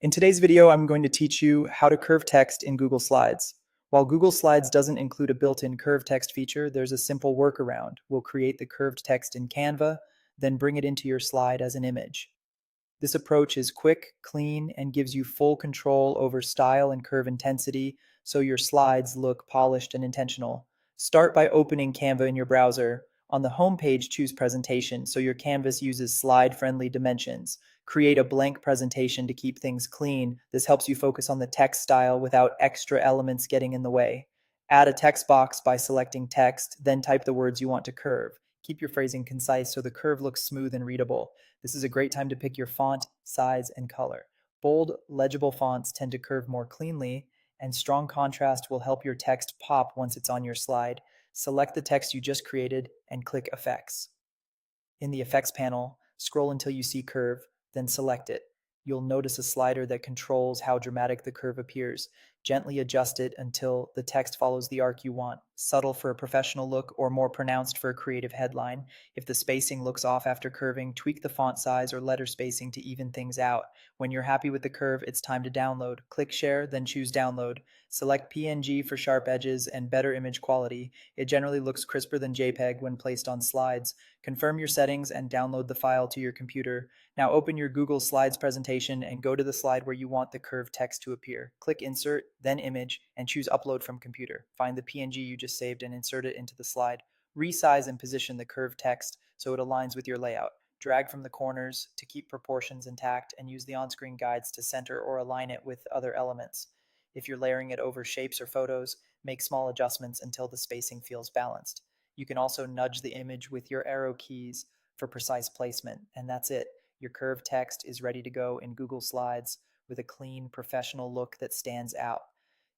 In today's video, I'm going to teach you how to curve text in Google Slides. While Google Slides doesn't include a built-in curved text feature, there's a simple workaround. We'll create the curved text in Canva, then bring it into your slide as an image. This approach is quick, clean, and gives you full control over style and curve intensity, so your slides look polished and intentional. Start by opening Canva in your browser. On the home page, choose Presentation, so your canvas uses slide-friendly dimensions. Create a blank presentation to keep things clean. This helps you focus on the text style without extra elements getting in the way. Add a text box by selecting text, then type the words you want to curve. Keep your phrasing concise so the curve looks smooth and readable. This is a great time to pick your font, size, and color. Bold, legible fonts tend to curve more cleanly, and strong contrast will help your text pop once it's on your slide. Select the text you just created and click Effects. In the Effects panel, scroll until you see Curve, then select it. You'll notice a slider that controls how dramatic the curve appears. Gently adjust it until the text follows the arc you want. Subtle for a professional look or more pronounced for a creative headline. If the spacing looks off after curving, tweak the font size or letter spacing to even things out. When you're happy with the curve, it's time to download. Click Share, then choose Download. Select PNG for sharp edges and better image quality. It generally looks crisper than JPEG when placed on slides. Confirm your settings and download the file to your computer. Now open your Google Slides presentation and go to the slide where you want the curved text to appear. Click Insert, then Image, and choose Upload from Computer. Find the PNG you just saved and insert it into the slide. Resize and position the curved text so it aligns with your layout. Drag from the corners to keep proportions intact and use the on-screen guides to center or align it with other elements. If you're layering it over shapes or photos, make small adjustments until the spacing feels balanced. You can also nudge the image with your arrow keys for precise placement, and that's it. Your curved text is ready to go in Google Slides with a clean, professional look that stands out.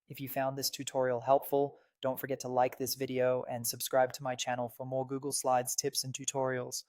If you found this tutorial helpful, don't forget to like this video and subscribe to my channel for more Google Slides tips and tutorials.